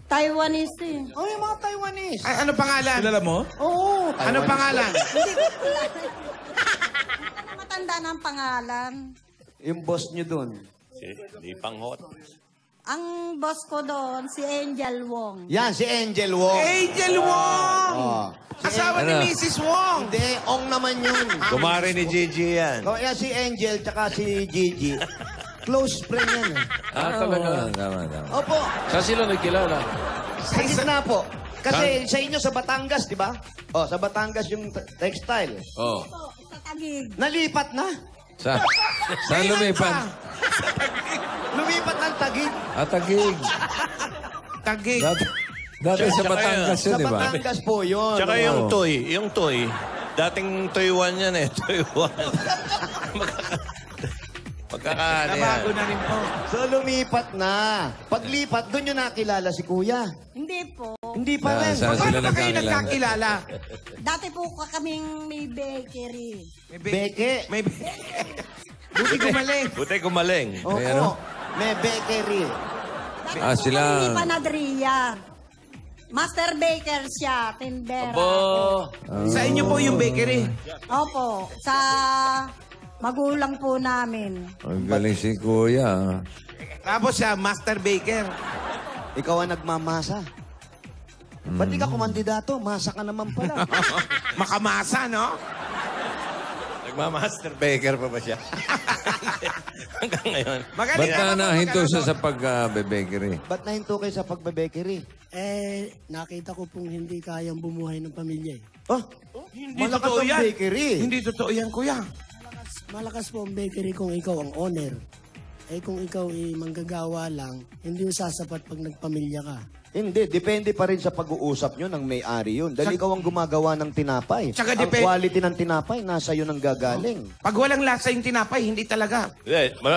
Taiwanese eh. Oh, yung mga Taiwanese. Ay, ano pangalan? Kilala mo? Oo. Ano pangalan? Hindi ko kilala. Hindi ko matanda ng pangalan. Yung boss nyo dun. Di panghot. Ang boss ko doon, si Angel Wong. Yan, si Angel Wong. Angel Wong! Oh. Asawa ni Ano? Mrs. Wong! Hindi, Ong naman yun. Kumari ni Gigi yan. Oh, yan si Angel tsaka si Gigi. Close friend yan eh. Talaga. Tama. Opo, Saan sila nagkilala? sa gitna po. Kasi sa inyo sa Batangas, di ba? Oh, sa Batangas yung textile. Oh. Sa Taguig. Nalipat na. Saan lumipat? Lumipat ng Taguig. Tagig. Tagig. Dati sa Tsaka Batangas Sa yun, di ba? Batangas po yun. Tsaka yung toy. Dating toy 1 yan eh. Toy 1. Magkakaano yan. Nabago na rin po. So, lumipat na. Paglipat, doon nyo nakilala si Kuya. Hindi po. Hindi pa rin. Saan Paano sila ba kayo nagkakilala? nagkakilala? Dati po kaming may bakery. Beke. May Buti gumaling. Buti gumaling. Opo. May ano? May bakery. Dati Ah, po sila. kami ni Panadria. Master baker siya, tindera. Sa inyo po yung bakery. Opo, sa magulang po namin. Ang galing si Kuya. Tapos siya, master baker. Ikaw ang nagmamasa. Ba't di ka kumandidato? Masa ka naman pala. Makamasa, no? Nagmamaster baker pa ba siya? Hanggang ngayon. Magaling Ba't naman po nahinto mag-ano. siya sa pag-bakery? Ba't nahinto kayo sa pagbabakery? Nakita ko pong hindi kayang bumuhay ng pamilya eh. Oh, Hindi malakas totoo ang yan. bakery. Hindi totoo yan, kuya. Malakas po ang bakery kung ikaw ang owner. Kung ikaw ay manggagawa lang, hindi mo sasapat pag nagpamilya ka. Hindi, depende pa rin sa pag-uusap nyo ng may-ari yun. Dahil ikaw ang gumagawa ng tinapay. Tsaka Ang quality ng tinapay, nasa yun ang gagaling. Pag walang lasa yung tinapay, hindi talaga.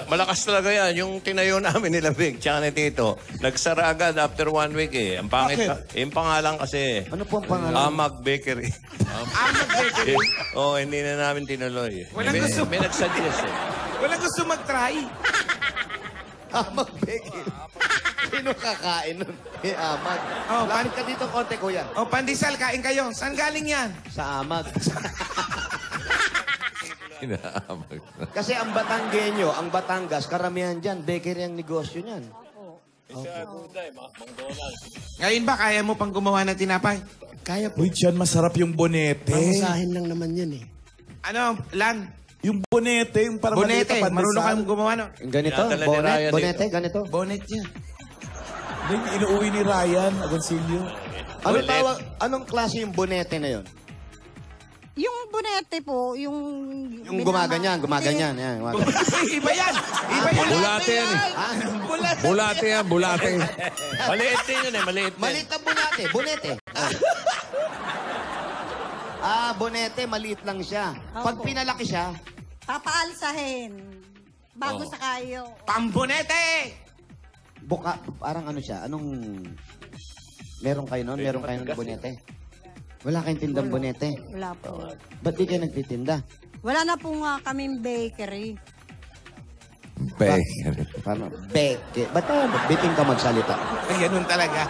Malakas talaga yan. Yung tinayo namin nila Big, tsaka ni Tito, nagsara agad after 1 week eh. Ang pangit, yung pangalan kasi, Ano po ang pangalan? Amag Bakery. Amag bakery. Hindi na namin tinuloy. Walang gusto. May nagsuggest eh. Walang gusto mag-try. Amag bakery. Sino kakain nun? Amag. Oh, Lapit ka dito konti, kuya. O, pandesal, kain kayo. Saan galing yan? Sa Amag. Inaamag. Kasi ang Batanggenyo, ang Batangas, karamihan dyan, bakery ang negosyo niyan. Ngayon ba, kaya mo pang gumawa ng tinapay? Kaya po. Uy, dyan masarap yung bonete. Pamasahin lang naman yan eh. Ano, Lan? Yung bonete, yung parang Bonete. maliit na Marunong pandesal. kayong gumawa, no? Ganito, Dinadala ni bonnet, Ryan bonete, ganito. Bonnet niya. Yung inuuwi ni Ryan Agoncillo. Ano tawag, anong klase yung bonete na yun? Yung bonete po, yung... Yung gumaganyan. Yan, Iba yan! Iba yan! Bulate yan eh. Ah, Bulate yan, bulate. Maliit din yun eh, maliit din. maliit na bonete. Bonete, maliit lang siya. Pag Opo. pinalaki siya, Papaalsahin. Bago sa kayo. Pambonete! parang ano siya, meron kayo nun? Meron kayo ng bonete? Wala kayong tindang bonete? Wala po. Ba't di kayo nagtitinda? Wala na po nga kaming bakery. Bakery. Paano? Beke. Ba't biting ka magsalita? Ay, ganun talaga.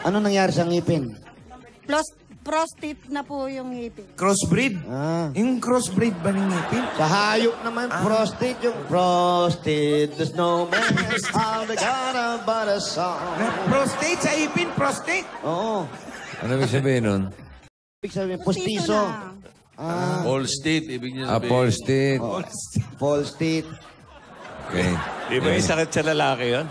Ano nangyari sa ngipin? Prostate na po yung ngipin. Crossbreed? Yung crossbreed ba ng ngipin? Sa hayop naman, prostate yung prostate. The snowman is all the god but a song. Prostate sa ipin, prostate. Oo. Ano ibig sabihin nun? Ibig sabihin, pustiso. na. All state, ibig niya sabihin. Paul State. False state. Okay. Di ba yung sakit sa lalaki yun?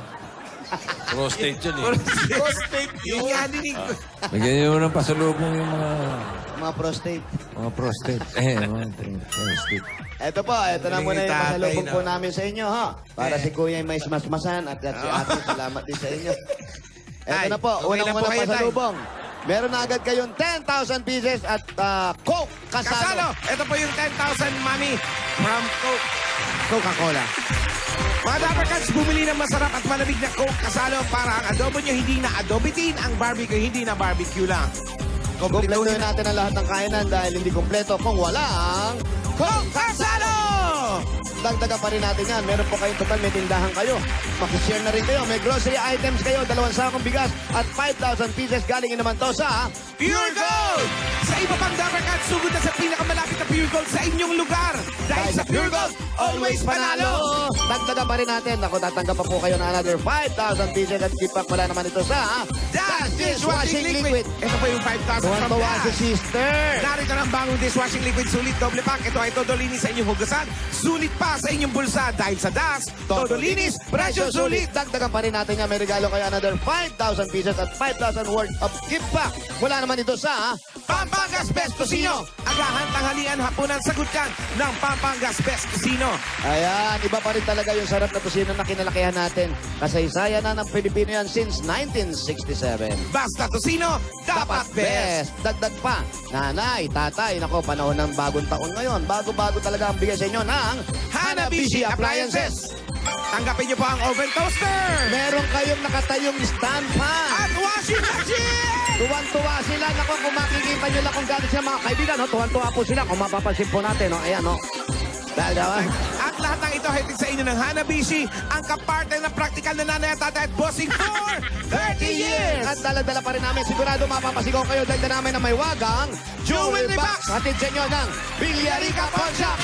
Prostate yun eh. Prostate. Yun nga dinig ko. Bigyan niyo ng pasalubong yung Mga prostate. mga prostate. Mga prostate. Ito po, ito na muna yung pasalubong po namin sa inyo, ha? Para si Kuya ay may smasmasan at si Ate, salamat din sa inyo. Ito na po, okay na po unang-unang kayo, Tay. pasalubong. Meron na agad kayong 10,000 pieces at Coke Kasalo. Kasalo. Ito po yung 10,000 money from Coke. Coca-Cola. Mga Dabarkats, bumili ng masarap at malamig na Coke Kasalo para ang adobo nyo hindi na adobitin, ang barbecue hindi na barbecue lang. Kompleto natin ang lahat ng kainan dahil hindi kompleto kung walang Coke Kasalo! Dagdagan pa rin natin yan. Meron po kayong total, may tindahan kayo. Makishare na rin kayo. May grocery items kayo, 2 sakong bigas at 5,000 pieces. Galingin naman to sa Pure Gold! Sa iba pang Dabarkats, sugod na sa pinakamalapit na Pure Gold sa inyong lugar. Dahil sa Pure Gold, always panalo! Dagdagan pa rin natin. Ako, tatanggap pa po kayo ng another 5,000 pieces at kipak wala naman ito sa Dahil Plus Dishwashing Liquid. Ito po yung 5,000 from Tuwan-tuwa si Dash. sister. Narito na ang bagong dishwashing liquid sulit double pack. Ito ay todo linis sa inyong hugasan. Sulit pa sa inyong bulsa dahil sa Das. Todo linis, presyo sulit. Dagdagan pa rin natin nga. May regalo kayo another 5,000 pieces at 5,000 worth of gift pack. Mula naman ito sa Pampangas Best Cuisino. Agahan, tanghalian, hapunan, sagot yan ng Pampangas Best Cuisino. Ayan, iba pa rin talaga yung sarap na tusino na kinalakihan natin. Kasaysayan na ng Pilipino yan since 1967. Basta Tusino, dapat best. Dagdag pa, nanay, tatay, nako, panahon ng bagong taon ngayon. Bago-bago talaga ang bigay sa inyo ng Hanabishi Appliances. Tanggapin niyo po ang oven toaster. Meron kayong nakatayong stand fan. At washing machine. Tuwan-tuwa sila. Nako, kung makikita nyo lang kung gano'n sila mga kaibigan, no? Tuwan-tuwa po sila. Kung mapapansin po natin, no? Ayan, no? Dahil, At lahat ng ito hatid sa inyo ng Hanabishi, ang kapartner ng praktikal na nanay at tatay at bossing for 30 years. At dala-dala pa rin namin. Sigurado mapapasigaw kayo dahil namin na may wagang Jewelry Box. Hatid sa inyo ng Villarica Pawn Shop.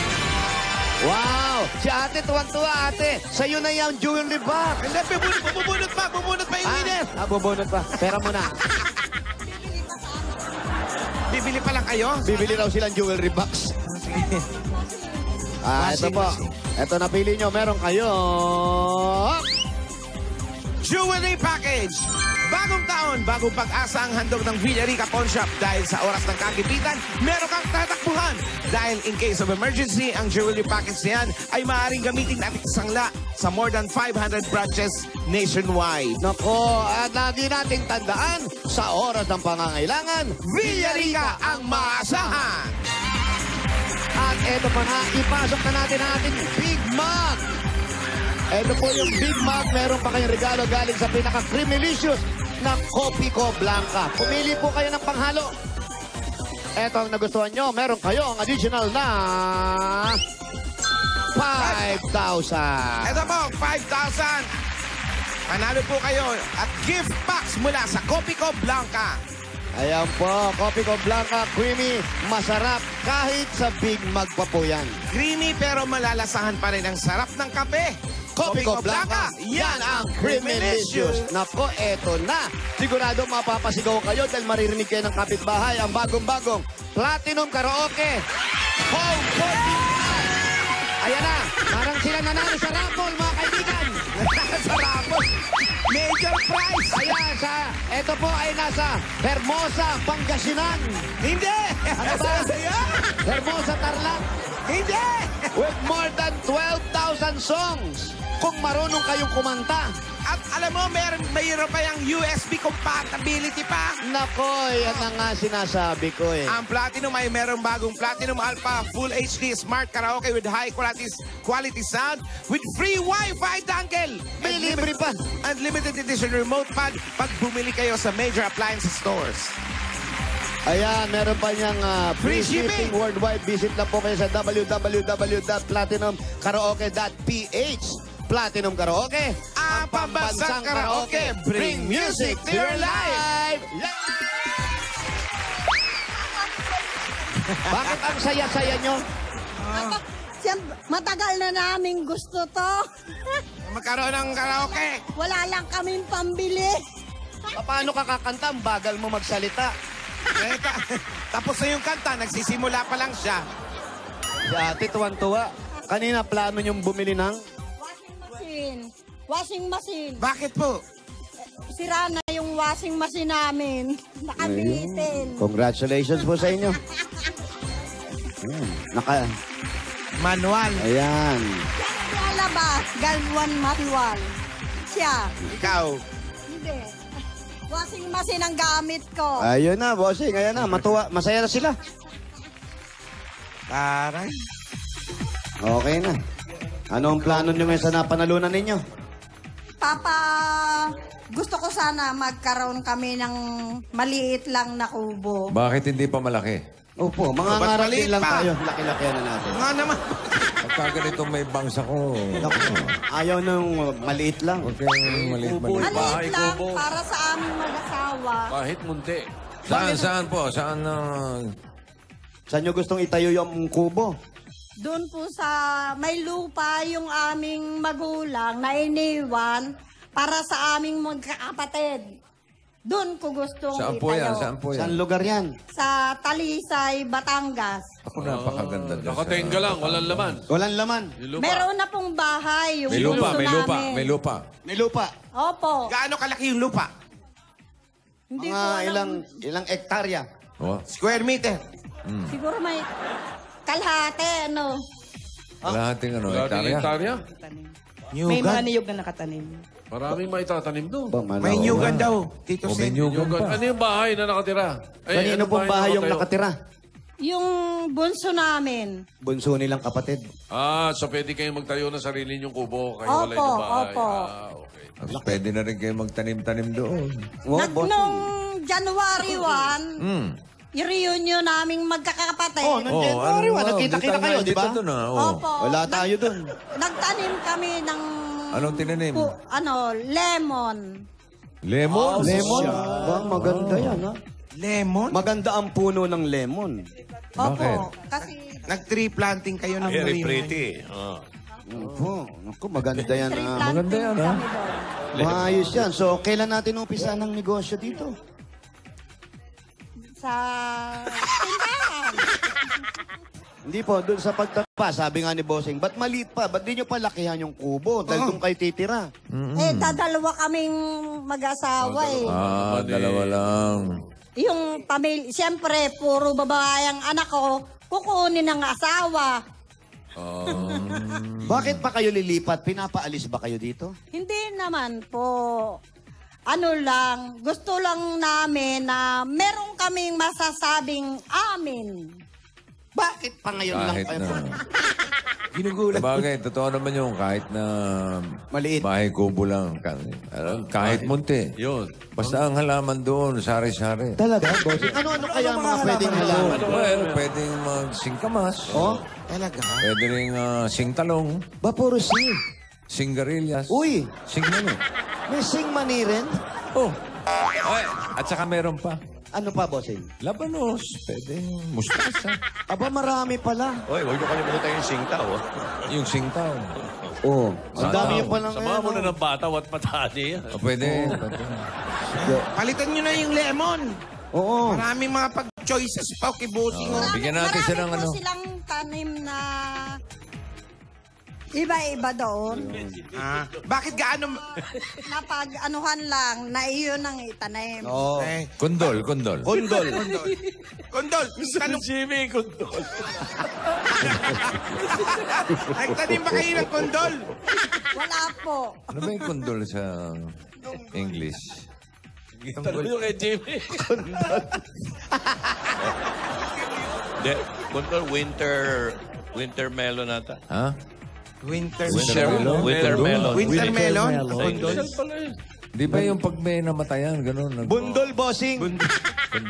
Wow! Si ate, tuwan-tuwa ate. Sa'yo na yung jewelry box. Hindi, bubunot pa yung init. Bubunot pa. Pera mo na. Bibili pa lang kayo? Bibili raw silang jewelry box. Ito po. Ito napili nyo. Meron kayo. Jewelry Package. Bagong taon, bagong pag-asa ang handog ng Villarica Pawn Shop. Dahil sa oras ng kagipitan, meron kang tatakbuhan. Dahil in case of emergency, ang jewelry package niyan ay maaaring gamitin natin sangla sa more than 500 branches nationwide. Nako, at lagi nating tandaan, sa oras ng pangangailangan, Villarica ang maasahan. At eto pa nga, ipasok na natin ang ating Big Mac. Ito po yung Big Mac. Meron pa kayong regalo galing sa pinaka-creamylicious na Copico Blanca. Pumili po kayo ng panghalo. Ito ang nagustuhan nyo. Meron kayo ang additional na 5,000. Ito po, 5,000. Panalo po kayo at gift packs mula sa Copico Blanca. Ayan po, Copico Blanca, creamy, masarap, kahit sa Big Mac pa po yan. Creamy pero malalasahan pa rin ang sarap ng kape. Copico Blanca, yan ang Creamylicious. Nako, eto na. Sigurado mapapasigaw kayo dahil maririnig kayo ng kapitbahay ang bagong-bagong Platinum Karaoke Home 14. Ayan na, parang sila nanalo sa raffle, mga kaibigan. Sa raffle. Major prize. Ayan, eto po ay nasa Hermosa, Pangasinan. Hindi. Ano ba? Hermosa, Tarlac. Hindi. With more than 12,000 songs. Kung marunong kayong kumanta. At alam mo, mayroon pa yung USB compatibility pa. Nako, yan na nga sinasabi ko eh. Ang Platinum ay merong bagong Platinum Alpha Full HD Smart Karaoke with high quality sound with free Wi-Fi dongle. May libre pa. And limited edition remote pad pag bumili kayo sa major appliance stores. Ayan, meron pa niyang free Free shipping. shipping worldwide. Visit lang po kayo sa www.platinumkaraoke.ph. Platinum Karaoke, Ang pambansang karaoke. Bring music to your life. Bakit ang saya-saya nyo? Matagal na namin gusto to. Magkaroon ng karaoke. Wala lang kaming pambili. Paano ka kakanta? Ang bagal mo magsalita. Tapos na yung kanta, nagsisimula pa lang siya. Si ate, tuwan-tuwa. Kanina plano niyong bumili ng... Washing machine. Bakit po? Sira na yung washing machine namin. Nakabitin. Congratulations po sa inyo. Ayan, Manual. Ayan. Lalabas. Galwan manual. Siya. Ikaw. Hindi. Washing machine ang gamit ko. Ayun na, bossing. Ayan na. Matuwa. Masaya na sila. Taray. Okay na. Ano ang plano niyo ngayon sa napanalunan ninyo? Papa, gusto ko sana magkaroon kami ng maliit lang na kubo. Bakit hindi pa malaki? Opo, mga Ba't ngarapin maliit lang pa? tayo. Laki-laki na natin. Nga naman. Pagka ganito may bangs ako. Ayaw nung maliit lang. Huwag kayong maliit-maliit. Maliit lang para sa aming mag-asawa. Kahit munti. Saan po? Saan Saan nyo gustong itayo yung kubo? Doon po sa may lupa yung aming magulang na iniwan para sa aming magkakapatid. Doon ko gustong Saan po yan? itayo. Saan po yan? Saan lugar yan? Sa Talisay, Batangas. Ako napakaganda dyan. Nakatenga lang, walang laman. Walang laman. Meron na pong bahay. Yung May lupa, bunso may lupa, namin. may lupa. May lupa. Opo. Gaano kalaki yung lupa? Hindi Mga ko alam. ilang hektarya. Oh, Square meter. Siguro may kalahati, ano. lahating ano, Wala hektarya. ding hektarya. Tanim. Nyugan. May mga niyog na nakatanim. Maraming maitatanim doon. May nyugan daw, Tito O, may Sen. nyugan pa. Ano yung bahay na nakatira? Kanino anong pong bahay yung nakatayo? nakatira? Yung bunso namin. Bunso nilang kapatid. Ah, so pwede kayong magtayo ng sarili niyong kubo. Kayo wala Opo, yung bahay. opo. Ah, okay. Tapos pwede na rin kayo magtanim-tanim doon. Nung January 1, Hmm. i-reunion naming magkakapatid. Oh, nung January 1, nagkita-kita kayo, di ba? Doon, oh. Opo. Wala tayo dun. Nagtanim kami ng Anong tinanim? lemon. Lemon? Lemon? Ba, maganda yan, ha? Lemon? Maganda ang puno ng lemon. Opo. Bakit? Kasi Nag-tree planting kayo ng Very reunion. pretty. Oh. Opo. Naku, maganda yan, tree ha? Maganda planting yan, ha? kami doon. Maayos yan. So, kailan natin umpisa ng negosyo dito? Sa tindahan. Hindi po, doon sa pagtapa, sabi nga ni Bossing, ba't maliit pa? Ba't di nyo palakihan yung kubo? Dahil doon kayo titira. Dadalawa kaming mag-asawa eh. Ah, dalawa lang. Yung pamilya, siyempre, puro babae ang anak ko, kukunin ng asawa. Bakit pa kayo lilipat? Pinapaalis ba kayo dito? Hindi naman po. Ano lang, gusto lang namin na meron kaming masasabing amin. Bakit pa ngayon lang Kahit kayo? na... Ginugulat. Bagay, totoo naman yung kahit na Maliit. bahay kubo lang. Kahit munti. Yun. Basta ang halaman doon, sari-sari. Talaga, Bossing? Ano-ano kaya ang mga pwedeng halaman? Well, pwedeng magsingkamas. Oh? Talaga? Pwede rin singtalong, Ba, puro sing. singgarilyas. Uy, Singmano. may sing mani rin? Oh. Ay, at saka meron pa. Ano pa, Bossing? Labanos. Pwede mustasa. Aba, marami pala. Oy, huwag niyo kalimutan yung singtaw. Oh. Yung singtaw. Oo. Ang dami yung palang Sama mo na ng bata, wat patani yan. Oh, pwede. Palitan nyo na yung lemon. Oo. Maraming mga pag-choices pa kay Bossing. oh. Bigyan natin sila ng Marami ano. po silang tanim na iba-iba doon. Bakit gaano... Napag-anuhan lang na iyon ang itanim. Oo. Eh, Kundol. Kondol. Kondol, tanong... Jimmy, kundol. Nagtanim ba kayo ng kondol? Wala po. Ano ba yung kundol sa English? Tanong nyo kay Jimmy. Hindi, kundol, winter melon nata. Ha? Winter melon? Winter melon. Winter melon? Sa English. Di ba yung pag may namatayan, gano'n? Bundol, Bossing.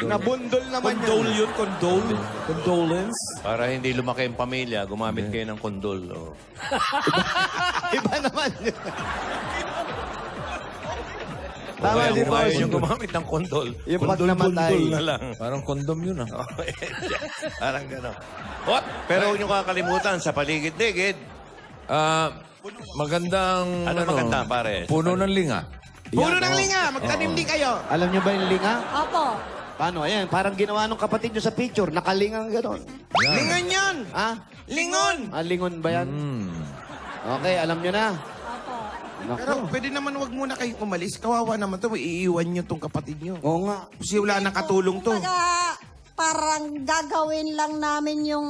Nabundol naman yan. Condolence. Para hindi lumaki ang pamilya, gumamit kayo ng kundol. Oh. Iba naman yun. Kung Tama kaya din, kung ayaw Bossing. nyo gumamit ng kundol, Yung pag namatay. na lang. Parang kondom yun, ah. Parang gano'n. What? Pero huwag nyo kakalimutan, sa paligid-ligid, Magandang... ano maganda, pare? Puno ng linga. Puro ng linga, magtanim din kayo. Alam nyo ba yung linga? Opo. Paano? Ayan, parang ginawa nung kapatid nyo sa picture. Nakalingang gano'n. Lingon yan! Ha? Lingon! Lingon ba yan? Okay, alam nyo na. Opo. Pero pwede naman wag muna kayong umalis. Kawawa naman to, iiwan nyo tong kapatid nyo. Oo nga. Kasi wala nang katulong to. Kumbaga, parang gagawin lang namin yung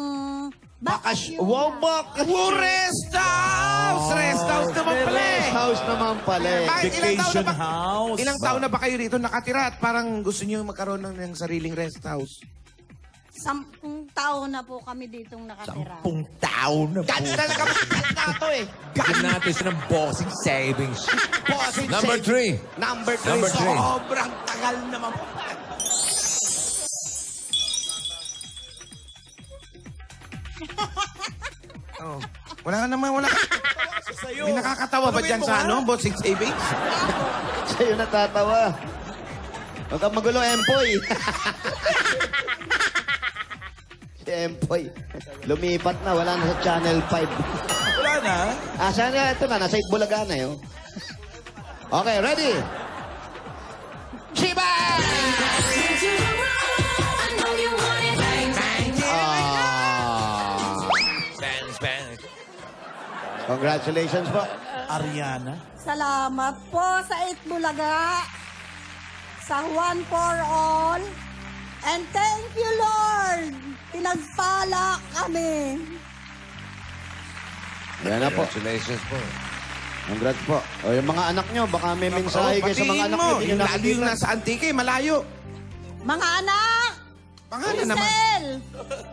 bakasyon. Wow, bak! Oh, rest house! Rest house naman pala eh. Rest house naman pala eh. Bakit Vacation house. Ilang taon na ba kayo rito nakatira at parang gusto nyo magkaroon ng sariling rest house? 10 taon na po kami ditong nakatira. taon na po. Talaga magkanta to eh. Bigyan natin siya ng bossing savings. Bossing Number save. 3. Number 3. Number 3. Sobrang tagal naman po. Oh. Wala naman, wala. May nakakatawa ba dyan sa ano? Bossing savings? Sa'yo natatawa. Huwag kang magulo, Empoy. Si Empoy. Lumipat na, wala na sa Channel 5. Wala na. Saan na? Ito na, nasa Itbulaga na yun. Okay, ready? Shiba! Congratulations po. Ariana. Salamat po sa Itbulaga, sa One for All, and thank you, Lord. Pinagpala kami. Yan na po. Congratulations po. Congrats po. O yung mga anak nyo, baka may mensahe kayo sa mga anak nyo. Hindi nyo Yung lalo yung nakikita. nasa Antique, malayo. Mga anak, Pangalan naman. Cristel,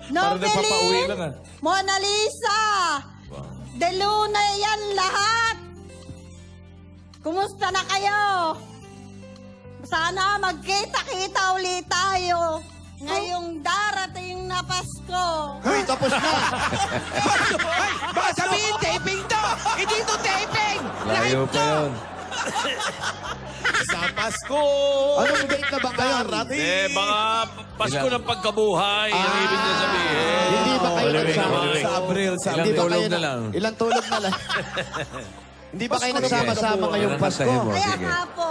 Noveline, Mona Lisa, De Luna, yan lahat. Kumusta na kayo? Sana magkita-kita ulit tayo ngayong darating na Pasko. Uy, tapos na. Ay, baka sabihin, taping to! Hindi to taping! Layo pa yun. Sa Pasko. Anong date na ba kayo? Mga Pasko ng pagkabuhay. Ang ibig na sabihin. Hindi ba kayo nagsama? Sa Abril. Sa Ilang Hindi ba tulog kayo na lang. Ilang tulog na lang. Hindi ba kayo nagsama-sama ngayong Anong Pasko? kantahin mo? Kaya Sige. nga po,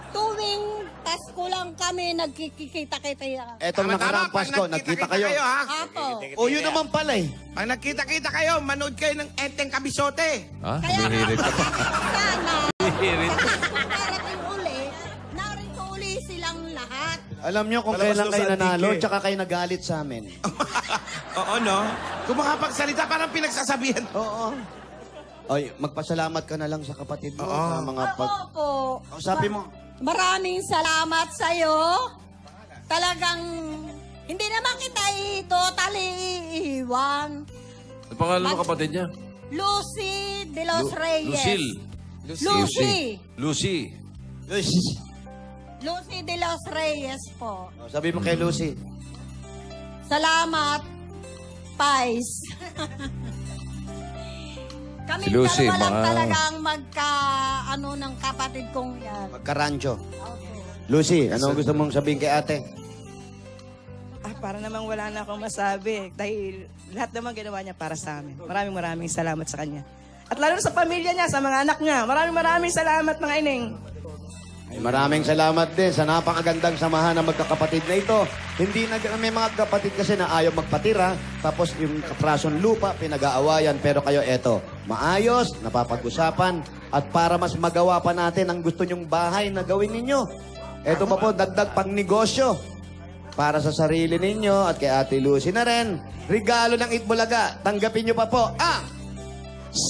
tuwing Pasko lang kami nagkikita-kita yan. Etong nakaraang Pasko, nagkita kayo. ha? Apo. O yun naman pala eh. Pag nagkita-kita kayo, manood kayo ng Enteng Kabisote. Ha? Kaya Hinihirit ka pa. sana, kung parating uli, narito uli silang lahat. Alam nyo kung Palabas kailan daw kayo sa nanalo, Antique. tsaka kayo nagalit sa amin. Oo, no? Kung makapagsalita, parang pinagsasabihan. Oo. Ay, magpasalamat ka na lang sa kapatid mo sa mga pag... Opo. O, sabi mo, Maraming salamat sa'yo. Talagang, hindi naman kita totally iiwan. Ang pangalan ng kapatid niya? Lucy de los Reyes. Lucille. Lucy. Lucy. Lucy de los Reyes po. o, sabi mo kay Lucy. Salamat, Pais. Kami Si Lucy, dalawa lang mga- talagang ano ng kapatid kong yan. Magkarancho. Lucy, ano gusto mong sabihin kay ate? Para namang wala na akong masabi. Dahil lahat naman ginawa niya para sa amin. Maraming salamat sa kanya. At lalo sa pamilya niya, sa mga anak niya. Maraming salamat, mga ineng. Ay, maraming salamat din sa napakagandang samahan ng magkakapatid na ito. Hindi may mga kapatid kasi na ayaw magpatira, tapos yung kaprason lupa, pinag-aawayan. Pero kayo, eto, maayos, napapag-usapan, at para mas magawa pa natin ang gusto nyong bahay na gawin ninyo. Eto pa po, dagdag pang negosyo. Para sa sarili ninyo at kay Ate Lucy na rin. Regalo ng Itbulaga. Tanggapin nyo pa po ang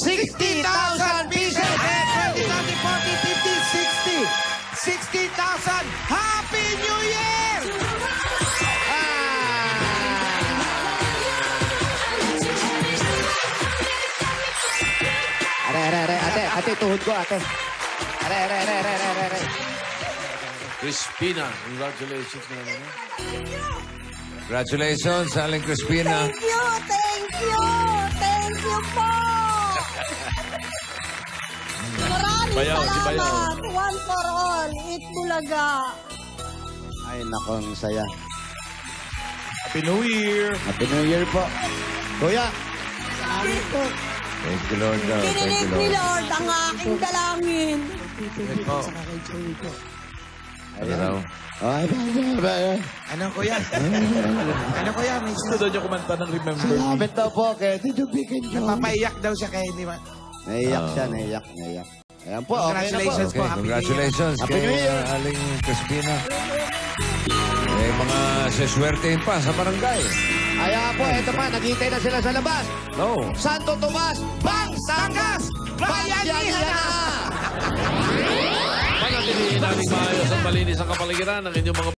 60,000 pieces! 20, 30, 40, 50, 60. 60,000! Happy New Year! Ate, tuhod ko, ate. Are. Crispina. Congratulations na naman. Congratulations, Aling Crispina. Thank you po. Maraming Bayaw, si Bayaw. salamat. One for all. Itbulaga. Ay, nako, ang saya. Happy New Year. Happy New Year po. Kuya, Salamat po. Thank you, Lord. Thank you, Kinilig ni Lord. Lord ang aking dalangin. Tito Vic, saka kay Joey po. Ano raw? ay, Ano, kuya? Ano, kuya? May Gusto daw niya kumanta ng Remember Me. Salamat daw po kay Tito Vic and Joey. Napapaiyak daw siya kaya hindi ba? Naiyak siya, naiyak. Ayan po, okay na po. Congratulations po. Okay, Happy New Year. congratulations Happy New kay Year. Aling Crispina. Eh, mga seswertein pa sa barangay. Ayan po, eto pa, naghihintay na sila sa labas. No. Santo Tomas, Batangas! Bayanihan na! Panatilihin namin maayos at malinis ang kapaligiran ng inyong mga